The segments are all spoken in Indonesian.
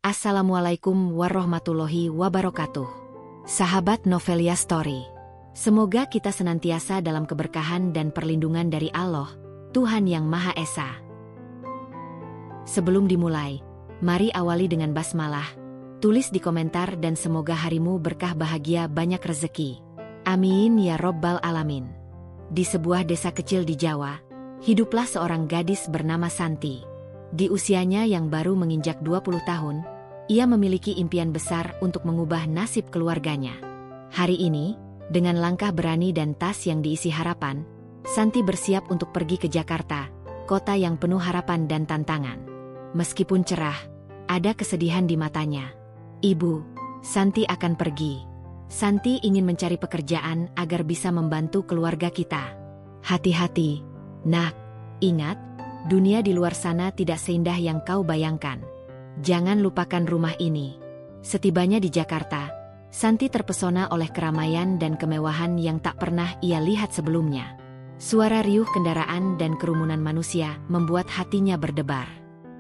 Assalamualaikum warahmatullahi wabarakatuh. Sahabat Novelia Story. Semoga kita senantiasa dalam keberkahan dan perlindungan dari Allah, Tuhan Yang Maha Esa. Sebelum dimulai, mari awali dengan basmalah. Tulis di komentar dan semoga harimu berkah bahagia banyak rezeki. Amin ya Robbal Alamin. Di sebuah desa kecil di Jawa, hiduplah seorang gadis bernama Santi. Di usianya yang baru menginjak 20 tahun, ia memiliki impian besar untuk mengubah nasib keluarganya. Hari ini, dengan langkah berani dan tas yang diisi harapan, Santi bersiap untuk pergi ke Jakarta, kota yang penuh harapan dan tantangan. Meskipun cerah, ada kesedihan di matanya. Ibu, Santi akan pergi. Santi ingin mencari pekerjaan agar bisa membantu keluarga kita. Hati-hati, nak. Ingat, dunia di luar sana tidak seindah yang kau bayangkan. Jangan lupakan rumah ini. Setibanya di Jakarta, Santi terpesona oleh keramaian dan kemewahan yang tak pernah ia lihat sebelumnya. Suara riuh kendaraan dan kerumunan manusia membuat hatinya berdebar.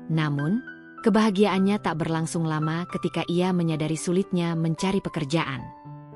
Namun, kebahagiaannya tak berlangsung lama ketika ia menyadari sulitnya mencari pekerjaan.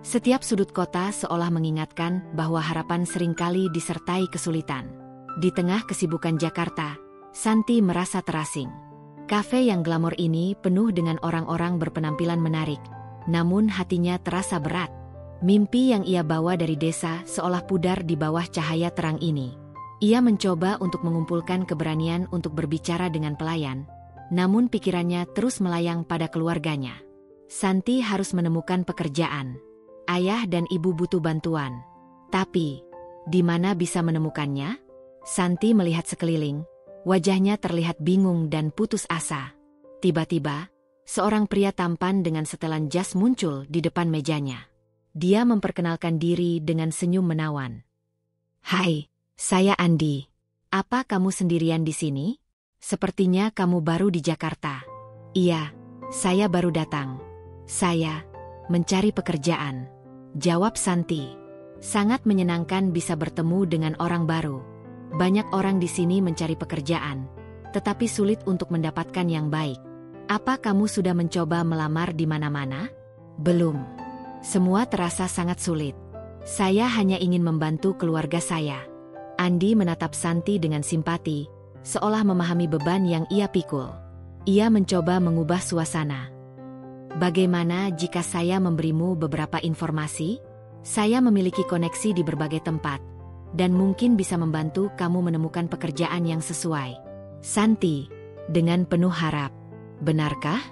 Setiap sudut kota seolah mengingatkan bahwa harapan seringkali disertai kesulitan. Di tengah kesibukan Jakarta, Santi merasa terasing. Kafe yang glamor ini penuh dengan orang-orang berpenampilan menarik, namun hatinya terasa berat. Mimpi yang ia bawa dari desa seolah pudar di bawah cahaya terang ini. Ia mencoba untuk mengumpulkan keberanian untuk berbicara dengan pelayan, namun pikirannya terus melayang pada keluarganya. Santi harus menemukan pekerjaan. Ayah dan ibu butuh bantuan. Tapi, di mana bisa menemukannya? Santi melihat sekeliling. Wajahnya terlihat bingung dan putus asa. Tiba-tiba, seorang pria tampan dengan setelan jas muncul di depan mejanya. Dia memperkenalkan diri dengan senyum menawan. "Hai, saya Andi. Apa kamu sendirian di sini? Sepertinya kamu baru di Jakarta." "Iya, saya baru datang. Saya mencari pekerjaan," jawab Santi. Sangat menyenangkan bisa bertemu dengan orang baru. Banyak orang di sini mencari pekerjaan, tetapi sulit untuk mendapatkan yang baik. Apa kamu sudah mencoba melamar di mana-mana? Belum. Semua terasa sangat sulit. Saya hanya ingin membantu keluarga saya. Andi menatap Santi dengan simpati, seolah memahami beban yang ia pikul. Ia mencoba mengubah suasana. "Bagaimana jika saya memberimu beberapa informasi? Saya memiliki koneksi di berbagai tempat, dan mungkin bisa membantu kamu menemukan pekerjaan yang sesuai." Santi, dengan penuh harap. "Benarkah?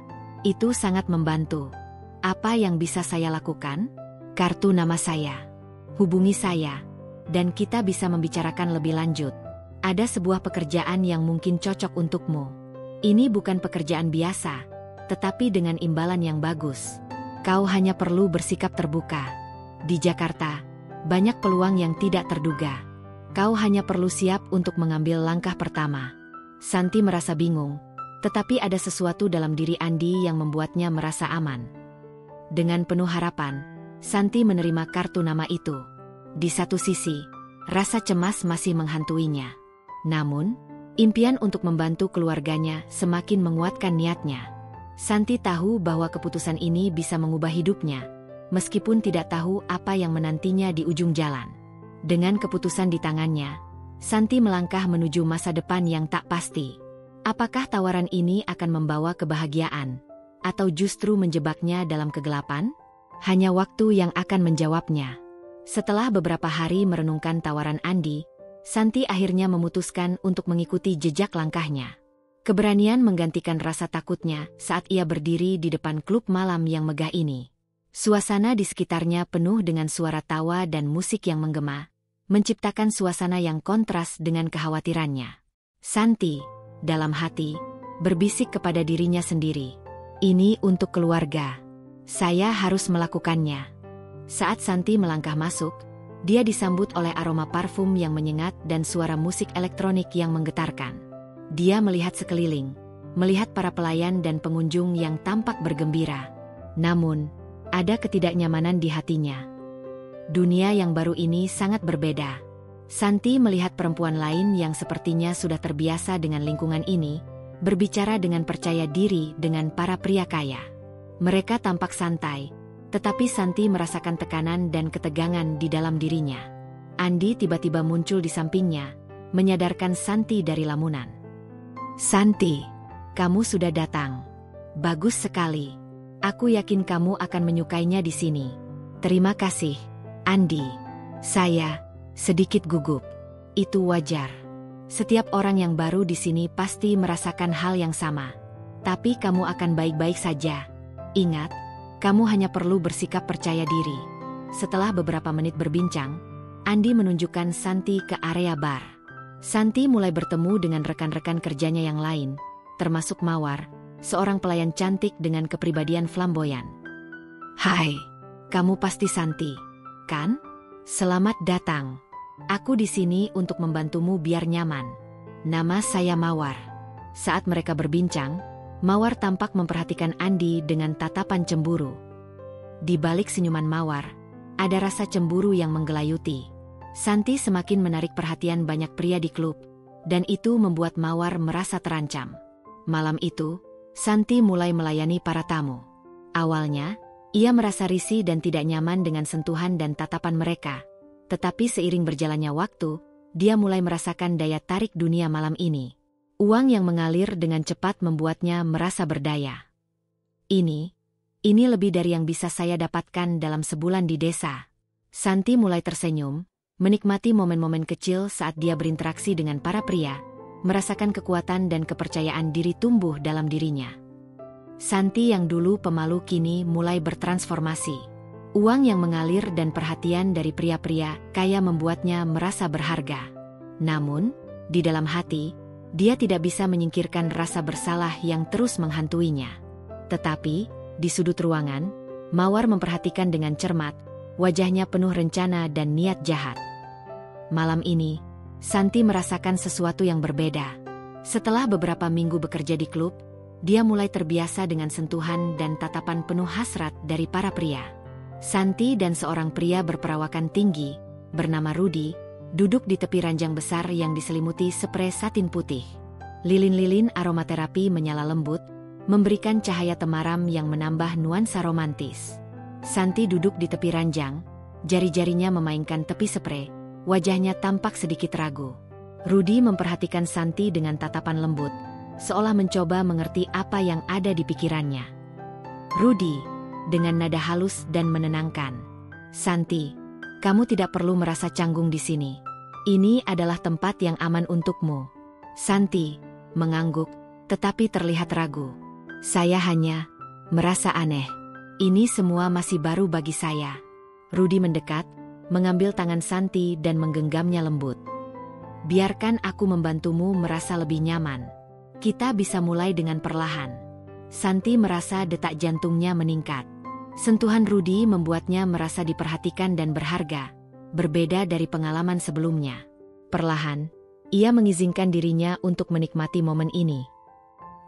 Itu sangat membantu. Apa yang bisa saya lakukan?" "Kartu nama saya. Hubungi saya, dan kita bisa membicarakan lebih lanjut. Ada sebuah pekerjaan yang mungkin cocok untukmu. Ini bukan pekerjaan biasa, tetapi dengan imbalan yang bagus. Kau hanya perlu bersikap terbuka. Di Jakarta, banyak peluang yang tidak terduga. Kau hanya perlu siap untuk mengambil langkah pertama." Santi merasa bingung, tetapi ada sesuatu dalam diri Andi yang membuatnya merasa aman. Dengan penuh harapan, Santi menerima kartu nama itu. Di satu sisi, rasa cemas masih menghantuinya. Namun, impian untuk membantu keluarganya semakin menguatkan niatnya. Santi tahu bahwa keputusan ini bisa mengubah hidupnya, meskipun tidak tahu apa yang menantinya di ujung jalan. Dengan keputusan di tangannya, Santi melangkah menuju masa depan yang tak pasti. Apakah tawaran ini akan membawa kebahagiaan, atau justru menjebaknya dalam kegelapan? Hanya waktu yang akan menjawabnya. Setelah beberapa hari merenungkan tawaran Andi, Santi akhirnya memutuskan untuk mengikuti jejak langkahnya. Keberanian menggantikan rasa takutnya saat ia berdiri di depan klub malam yang megah ini. Suasana di sekitarnya penuh dengan suara tawa dan musik yang menggema, menciptakan suasana yang kontras dengan kekhawatirannya. Santi, dalam hati, berbisik kepada dirinya sendiri. "Ini untuk keluarga. Saya harus melakukannya." Saat Santi melangkah masuk, dia disambut oleh aroma parfum yang menyengat dan suara musik elektronik yang menggetarkan. Dia melihat sekeliling, melihat para pelayan dan pengunjung yang tampak bergembira. Namun, ada ketidaknyamanan di hatinya. Dunia yang baru ini sangat berbeda. Santi melihat perempuan lain yang sepertinya sudah terbiasa dengan lingkungan ini, berbicara dengan percaya diri dengan para pria kaya. Mereka tampak santai, tetapi Santi merasakan tekanan dan ketegangan di dalam dirinya. Andi tiba-tiba muncul di sampingnya, menyadarkan Santi dari lamunan. "Santi, kamu sudah datang. Bagus sekali. Aku yakin kamu akan menyukainya di sini." "Terima kasih, Andi." Saya sedikit gugup. "Itu wajar. Setiap orang yang baru di sini pasti merasakan hal yang sama. Tapi kamu akan baik-baik saja. Ingat, kamu hanya perlu bersikap percaya diri." Setelah beberapa menit berbincang, Andi menunjukkan Santi ke area bar. Santi mulai bertemu dengan rekan-rekan kerjanya yang lain, termasuk Mawar, seorang pelayan cantik dengan kepribadian flamboyan. "Hai, kamu pasti Santi, kan? Selamat datang. Aku di sini untuk membantumu biar nyaman. Nama saya Mawar." Saat mereka berbincang, Mawar tampak memperhatikan Andi dengan tatapan cemburu. Di balik senyuman Mawar, ada rasa cemburu yang menggelayuti. Santi semakin menarik perhatian banyak pria di klub, dan itu membuat Mawar merasa terancam. Malam itu, Santi mulai melayani para tamu. Awalnya, ia merasa risih dan tidak nyaman dengan sentuhan dan tatapan mereka. Tetapi seiring berjalannya waktu, dia mulai merasakan daya tarik dunia malam ini. Uang yang mengalir dengan cepat membuatnya merasa berdaya. Ini lebih dari yang bisa saya dapatkan dalam sebulan di desa." Santi mulai tersenyum, menikmati momen-momen kecil saat dia berinteraksi dengan para pria, merasakan kekuatan dan kepercayaan diri tumbuh dalam dirinya. Santi yang dulu pemalu kini mulai bertransformasi. Uang yang mengalir dan perhatian dari pria-pria kaya membuatnya merasa berharga. Namun, di dalam hati, dia tidak bisa menyingkirkan rasa bersalah yang terus menghantuinya. Tetapi, di sudut ruangan, Mawar memperhatikan dengan cermat, wajahnya penuh rencana dan niat jahat. Malam ini, Santi merasakan sesuatu yang berbeda. Setelah beberapa minggu bekerja di klub, dia mulai terbiasa dengan sentuhan dan tatapan penuh hasrat dari para pria. Santi dan seorang pria berperawakan tinggi, bernama Rudy, duduk di tepi ranjang besar yang diselimuti sprei satin putih. Lilin-lilin aromaterapi menyala lembut, memberikan cahaya temaram yang menambah nuansa romantis. Santi duduk di tepi ranjang, jari-jarinya memainkan tepi sprei, wajahnya tampak sedikit ragu. Rudy memperhatikan Santi dengan tatapan lembut, seolah mencoba mengerti apa yang ada di pikirannya. "Rudy," dengan nada halus dan menenangkan, "Santi, kamu tidak perlu merasa canggung di sini. Ini adalah tempat yang aman untukmu." Santi mengangguk, tetapi terlihat ragu. "Saya hanya merasa aneh. Ini semua masih baru bagi saya." Rudy mendekat, mengambil tangan Santi dan menggenggamnya lembut. "Biarkan aku membantumu merasa lebih nyaman. Kita bisa mulai dengan perlahan." Santi merasa detak jantungnya meningkat. Sentuhan Rudy membuatnya merasa diperhatikan dan berharga, berbeda dari pengalaman sebelumnya. Perlahan, ia mengizinkan dirinya untuk menikmati momen ini.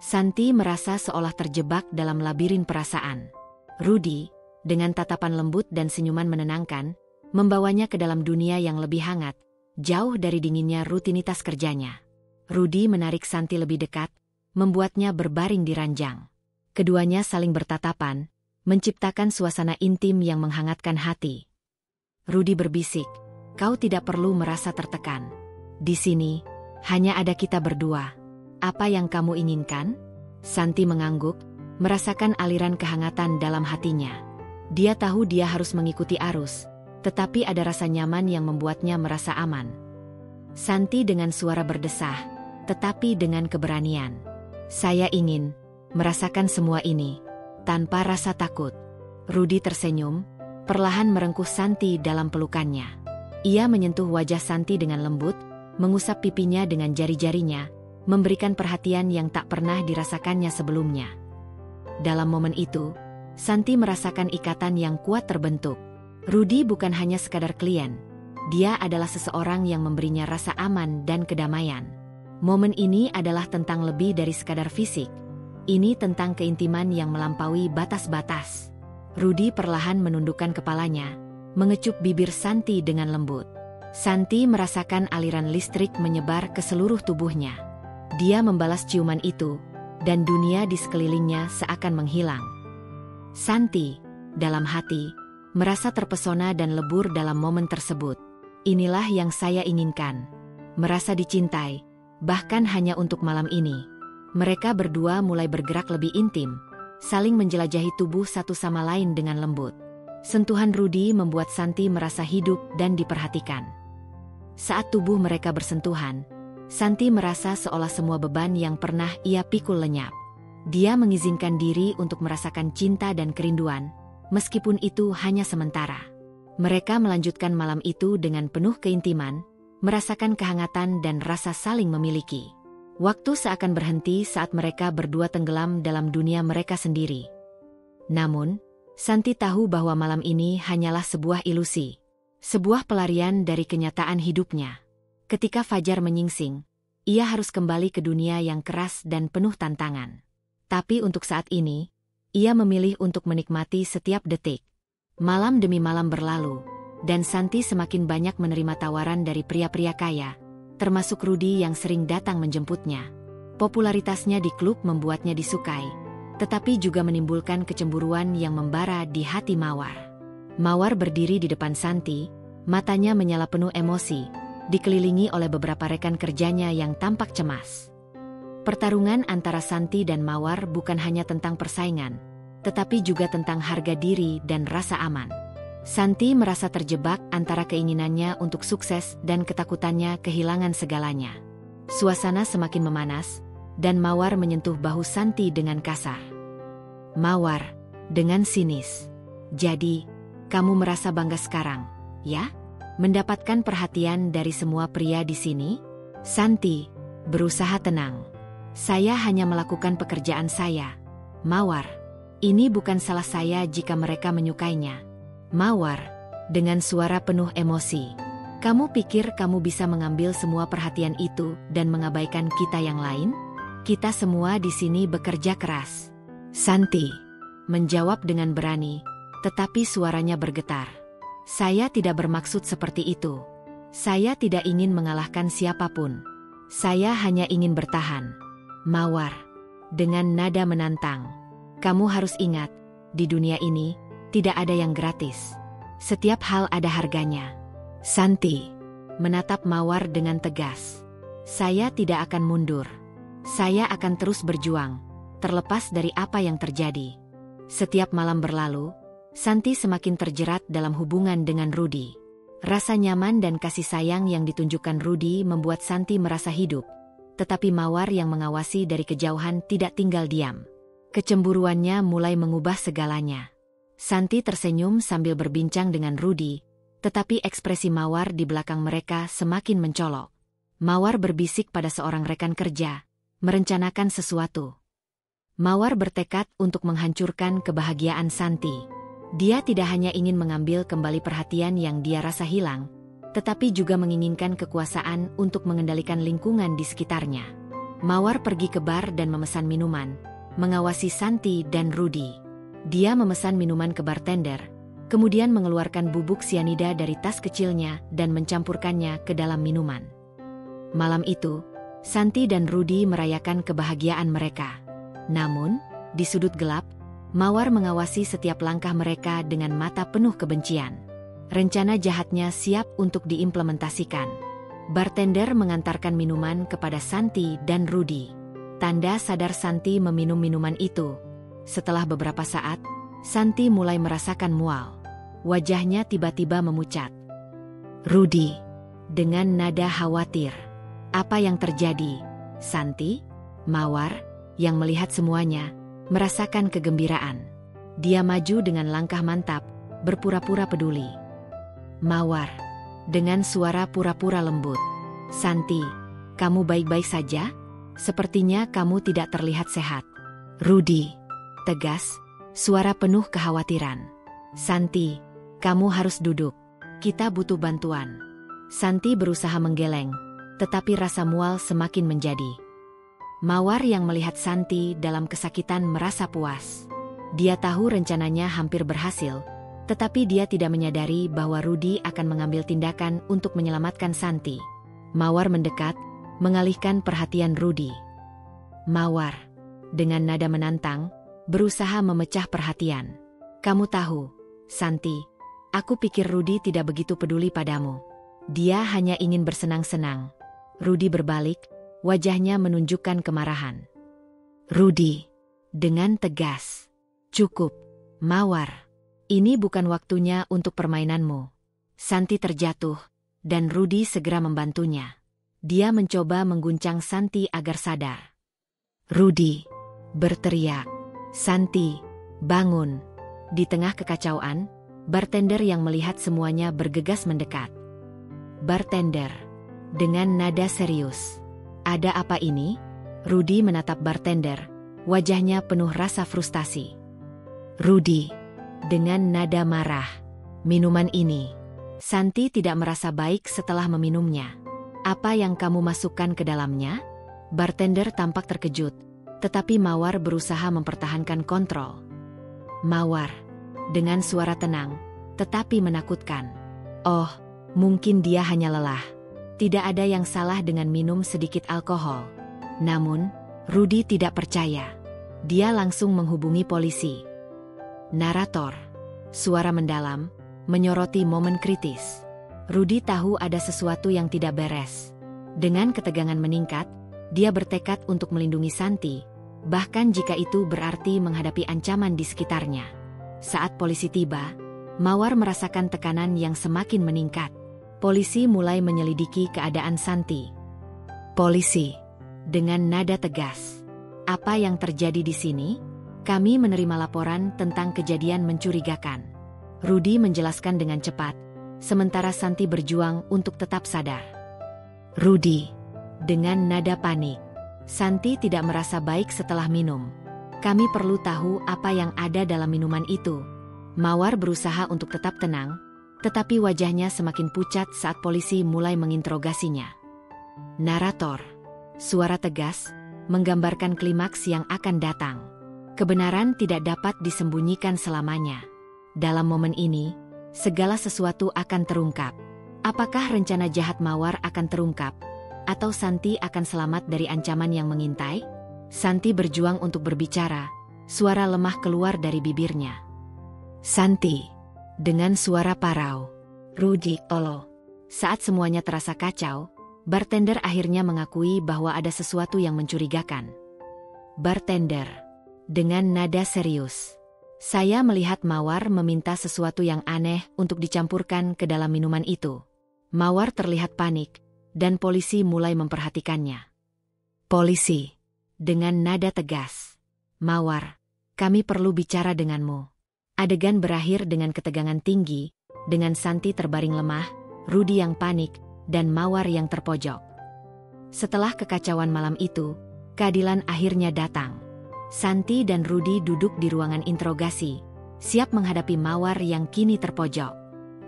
Santi merasa seolah terjebak dalam labirin perasaan. Rudy, dengan tatapan lembut dan senyuman menenangkan, membawanya ke dalam dunia yang lebih hangat, jauh dari dinginnya rutinitas kerjanya. Rudy menarik Santi lebih dekat, membuatnya berbaring di ranjang. Keduanya saling bertatapan, menciptakan suasana intim yang menghangatkan hati. Rudy berbisik, "Kau tidak perlu merasa tertekan. Di sini, hanya ada kita berdua. Apa yang kamu inginkan?" Santi mengangguk, merasakan aliran kehangatan dalam hatinya. Dia tahu dia harus mengikuti arus, tetapi ada rasa nyaman yang membuatnya merasa aman. Santi dengan suara berdesah, tetapi dengan keberanian, "Saya ingin merasakan semua ini tanpa rasa takut." Rudy tersenyum, perlahan merengkuh Santi dalam pelukannya. Ia menyentuh wajah Santi dengan lembut, mengusap pipinya dengan jari-jarinya, memberikan perhatian yang tak pernah dirasakannya sebelumnya. Dalam momen itu, Santi merasakan ikatan yang kuat terbentuk. Rudy bukan hanya sekadar klien, dia adalah seseorang yang memberinya rasa aman dan kedamaian. Momen ini adalah tentang lebih dari sekadar fisik. Ini tentang keintiman yang melampaui batas-batas. Rudy perlahan menundukkan kepalanya, mengecup bibir Santi dengan lembut. Santi merasakan aliran listrik menyebar ke seluruh tubuhnya. Dia membalas ciuman itu, dan dunia di sekelilingnya seakan menghilang. Santi, dalam hati, merasa terpesona dan lebur dalam momen tersebut. Inilah yang saya inginkan. Merasa dicintai, bahkan hanya untuk malam ini. Mereka berdua mulai bergerak lebih intim, saling menjelajahi tubuh satu sama lain dengan lembut. Sentuhan Rudy membuat Santi merasa hidup dan diperhatikan. Saat tubuh mereka bersentuhan, Santi merasa seolah semua beban yang pernah ia pikul lenyap. Dia mengizinkan diri untuk merasakan cinta dan kerinduan, meskipun itu hanya sementara. Mereka melanjutkan malam itu dengan penuh keintiman, merasakan kehangatan dan rasa saling memiliki. Waktu seakan berhenti saat mereka berdua tenggelam dalam dunia mereka sendiri. Namun, Santi tahu bahwa malam ini hanyalah sebuah ilusi. Sebuah pelarian dari kenyataan hidupnya. Ketika fajar menyingsing, ia harus kembali ke dunia yang keras dan penuh tantangan. Tapi untuk saat ini, ia memilih untuk menikmati setiap detik. Malam demi malam berlalu, dan Santi semakin banyak menerima tawaran dari pria-pria kaya, termasuk Rudy yang sering datang menjemputnya. Popularitasnya di klub membuatnya disukai, tetapi juga menimbulkan kecemburuan yang membara di hati Mawar. Mawar berdiri di depan Santi, matanya menyala penuh emosi, dikelilingi oleh beberapa rekan kerjanya yang tampak cemas. Pertarungan antara Santi dan Mawar bukan hanya tentang persaingan, tetapi juga tentang harga diri dan rasa aman. Santi merasa terjebak antara keinginannya untuk sukses dan ketakutannya kehilangan segalanya. Suasana semakin memanas, dan Mawar menyentuh bahu Santi dengan kasar. Mawar, dengan sinis. Jadi, kamu merasa bangga sekarang, ya? Mendapatkan perhatian dari semua pria di sini? Santi, berusaha tenang. Saya hanya melakukan pekerjaan saya. Mawar, ini bukan salah saya jika mereka menyukainya. Mawar, dengan suara penuh emosi. Kamu pikir kamu bisa mengambil semua perhatian itu dan mengabaikan kita yang lain? Kita semua di sini bekerja keras. Santi menjawab dengan berani, tetapi suaranya bergetar. Saya tidak bermaksud seperti itu. Saya tidak ingin mengalahkan siapapun. Saya hanya ingin bertahan. Mawar, dengan nada menantang. Kamu harus ingat, di dunia ini, tidak ada yang gratis. Setiap hal ada harganya. Santi menatap Mawar dengan tegas. Saya tidak akan mundur. Saya akan terus berjuang, terlepas dari apa yang terjadi. Setiap malam berlalu, Santi semakin terjerat dalam hubungan dengan Rudy. Rasa nyaman dan kasih sayang yang ditunjukkan Rudy membuat Santi merasa hidup, tetapi Mawar yang mengawasi dari kejauhan tidak tinggal diam. Kecemburuannya mulai mengubah segalanya. Santi tersenyum sambil berbincang dengan Rudy, tetapi ekspresi Mawar di belakang mereka semakin mencolok. Mawar berbisik pada seorang rekan kerja, merencanakan sesuatu. Mawar bertekad untuk menghancurkan kebahagiaan Santi. Dia tidak hanya ingin mengambil kembali perhatian yang dia rasa hilang, tetapi juga menginginkan kekuasaan untuk mengendalikan lingkungan di sekitarnya. Mawar pergi ke bar dan memesan minuman, mengawasi Santi dan Rudy. Dia memesan minuman ke bartender, kemudian mengeluarkan bubuk sianida dari tas kecilnya dan mencampurkannya ke dalam minuman. Malam itu, Santi dan Rudy merayakan kebahagiaan mereka. Namun, di sudut gelap, Mawar mengawasi setiap langkah mereka dengan mata penuh kebencian. Rencana jahatnya siap untuk diimplementasikan. Bartender mengantarkan minuman kepada Santi dan Rudy. Tanda sadar Santi meminum minuman itu. Setelah beberapa saat, Santi mulai merasakan mual. Wajahnya tiba-tiba memucat. Rudy, dengan nada khawatir. Apa yang terjadi? Santi? Mawar, yang melihat semuanya, merasakan kegembiraan. Dia maju dengan langkah mantap, berpura-pura peduli. Mawar, dengan suara pura-pura lembut. Santi, kamu baik-baik saja? Sepertinya kamu tidak terlihat sehat. Rudy, tegas, suara penuh kekhawatiran. Santi, kamu harus duduk. Kita butuh bantuan. Santi berusaha menggeleng, tetapi rasa mual semakin menjadi. Mawar yang melihat Santi dalam kesakitan merasa puas. Dia tahu rencananya hampir berhasil, tetapi dia tidak menyadari bahwa Rudy akan mengambil tindakan untuk menyelamatkan Santi. Mawar mendekat, mengalihkan perhatian Rudy. Mawar, dengan nada menantang, berusaha memecah perhatian. Kamu tahu, Santi, aku pikir Rudy tidak begitu peduli padamu. Dia hanya ingin bersenang-senang. Rudy berbalik, wajahnya menunjukkan kemarahan. Rudy, dengan tegas. Cukup, Mawar. Ini bukan waktunya untuk permainanmu. Santi terjatuh, dan Rudy segera membantunya. Dia mencoba mengguncang Santi agar sadar. Rudy berteriak, "Santi, bangun!" Di tengah kekacauan, bartender yang melihat semuanya bergegas mendekat. Bartender, dengan nada serius. "Ada apa ini?" Rudy menatap bartender, wajahnya penuh rasa frustasi. Rudy, dengan nada marah. "Minuman ini." Santi tidak merasa baik setelah meminumnya. "Apa yang kamu masukkan ke dalamnya?" Bartender tampak terkejut, tetapi Mawar berusaha mempertahankan kontrol. Mawar, dengan suara tenang, tetapi menakutkan. "Oh, mungkin dia hanya lelah. Tidak ada yang salah dengan minum sedikit alkohol." Namun, Rudy tidak percaya. Dia langsung menghubungi polisi. Narator, suara mendalam, menyoroti momen kritis. Rudy tahu ada sesuatu yang tidak beres. Dengan ketegangan meningkat, dia bertekad untuk melindungi Santi, bahkan jika itu berarti menghadapi ancaman di sekitarnya. Saat polisi tiba, Mawar merasakan tekanan yang semakin meningkat. Polisi mulai menyelidiki keadaan Santi. Polisi, dengan nada tegas. "Apa yang terjadi di sini? Kami menerima laporan tentang kejadian mencurigakan." Rudy menjelaskan dengan cepat, sementara Santi berjuang untuk tetap sadar. Rudy, dengan nada panik. "Santi tidak merasa baik setelah minum. Kami perlu tahu apa yang ada dalam minuman itu." Mawar berusaha untuk tetap tenang, tetapi wajahnya semakin pucat saat polisi mulai menginterogasinya. Narator, suara tegas, menggambarkan klimaks yang akan datang. Kebenaran tidak dapat disembunyikan selamanya. Dalam momen ini, segala sesuatu akan terungkap. Apakah rencana jahat Mawar akan terungkap? Atau Santi akan selamat dari ancaman yang mengintai? Santi berjuang untuk berbicara, suara lemah keluar dari bibirnya. "Santi," dengan suara parau. "Rudy, tolong." Saat semuanya terasa kacau, bartender akhirnya mengakui bahwa ada sesuatu yang mencurigakan. Bartender, dengan nada serius. "Saya melihat Mawar meminta sesuatu yang aneh untuk dicampurkan ke dalam minuman itu." Mawar terlihat panik, dan polisi mulai memperhatikannya. Polisi, dengan nada tegas. "Mawar, kami perlu bicara denganmu." Adegan berakhir dengan ketegangan tinggi, dengan Santi terbaring lemah, Rudy yang panik, dan Mawar yang terpojok. Setelah kekacauan malam itu, keadilan akhirnya datang. Santi dan Rudy duduk di ruangan interogasi, siap menghadapi Mawar yang kini terpojok.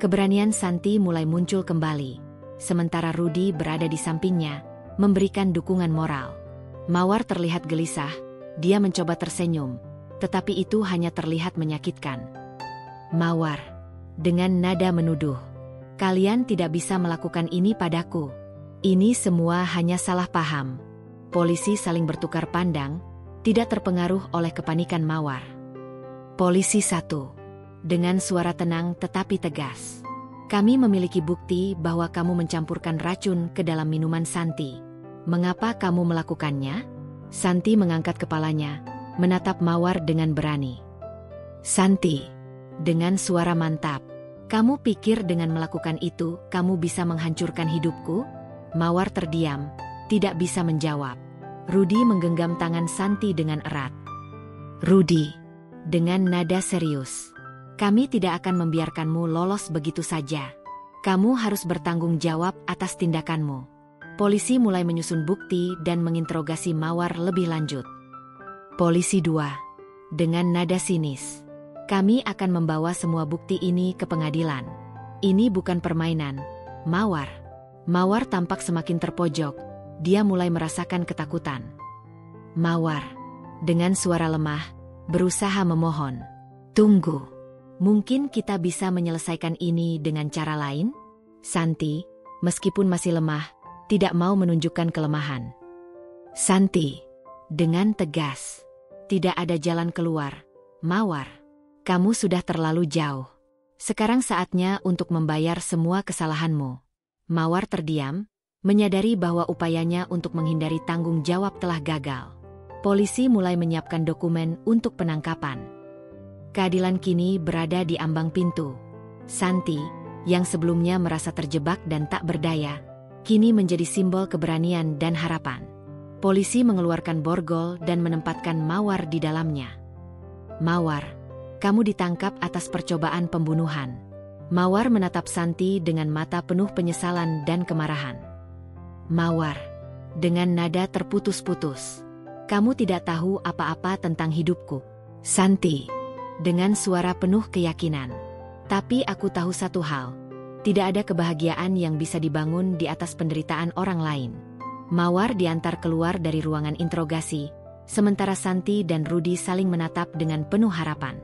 Keberanian Santi mulai muncul kembali, sementara Rudy berada di sampingnya, memberikan dukungan moral. Mawar terlihat gelisah, dia mencoba tersenyum, tetapi itu hanya terlihat menyakitkan. Mawar, dengan nada menuduh, "Kalian tidak bisa melakukan ini padaku. Ini semua hanya salah paham." Polisi saling bertukar pandang, tidak terpengaruh oleh kepanikan Mawar. Polisi 1, dengan suara tenang tetapi tegas. "Kami memiliki bukti bahwa kamu mencampurkan racun ke dalam minuman Santi. Mengapa kamu melakukannya?" Santi mengangkat kepalanya, menatap Mawar dengan berani. "Santi," dengan suara mantap, "kamu pikir dengan melakukan itu kamu bisa menghancurkan hidupku?" Mawar terdiam, tidak bisa menjawab. Rudy menggenggam tangan Santi dengan erat. "Rudy," dengan nada serius, "kami tidak akan membiarkanmu lolos begitu saja. Kamu harus bertanggung jawab atas tindakanmu." Polisi mulai menyusun bukti dan menginterogasi Mawar lebih lanjut. Polisi 2, dengan nada sinis, "Kami akan membawa semua bukti ini ke pengadilan. Ini bukan permainan, Mawar." Mawar tampak semakin terpojok, dia mulai merasakan ketakutan. Mawar, dengan suara lemah, berusaha memohon. "Tunggu, mungkin kita bisa menyelesaikan ini dengan cara lain?" Santi, meskipun masih lemah, tidak mau menunjukkan kelemahan. Santi, dengan tegas, tidak ada jalan keluar. Mawar, kamu sudah terlalu jauh. Sekarang saatnya untuk membayar semua kesalahanmu. Mawar terdiam, menyadari bahwa upayanya untuk menghindari tanggung jawab telah gagal. Polisi mulai menyiapkan dokumen untuk penangkapan. Keadilan kini berada di ambang pintu. Santi, yang sebelumnya merasa terjebak dan tak berdaya, kini menjadi simbol keberanian dan harapan. Polisi mengeluarkan borgol dan menempatkan Mawar di dalamnya. Mawar, kamu ditangkap atas percobaan pembunuhan. Mawar menatap Santi dengan mata penuh penyesalan dan kemarahan. Mawar, dengan nada terputus-putus, kamu tidak tahu apa-apa tentang hidupku. Santi, dengan suara penuh keyakinan, tapi aku tahu satu hal, tidak ada kebahagiaan yang bisa dibangun di atas penderitaan orang lain. Mawar diantar keluar dari ruangan interogasi, sementara Santi dan Rudi saling menatap dengan penuh harapan.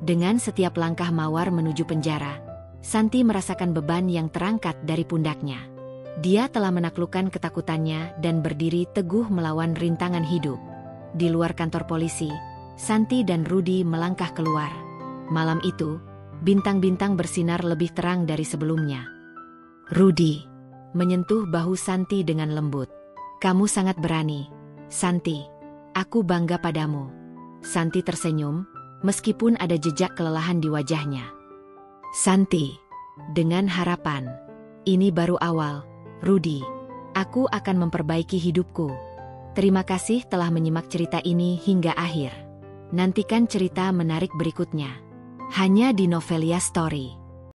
Dengan setiap langkah Mawar menuju penjara, Santi merasakan beban yang terangkat dari pundaknya. Dia telah menaklukkan ketakutannya dan berdiri teguh melawan rintangan hidup. Di luar kantor polisi, Santi dan Rudi melangkah keluar. Malam itu, bintang-bintang bersinar lebih terang dari sebelumnya. Rudi menyentuh bahu Santi dengan lembut. Kamu sangat berani, Santi. Aku bangga padamu. Santi tersenyum, meskipun ada jejak kelelahan di wajahnya. Santi, dengan harapan. Ini baru awal, Rudi. Aku akan memperbaiki hidupku. Terima kasih telah menyimak cerita ini hingga akhir. Nantikan cerita menarik berikutnya. Hanya di Novelia Story.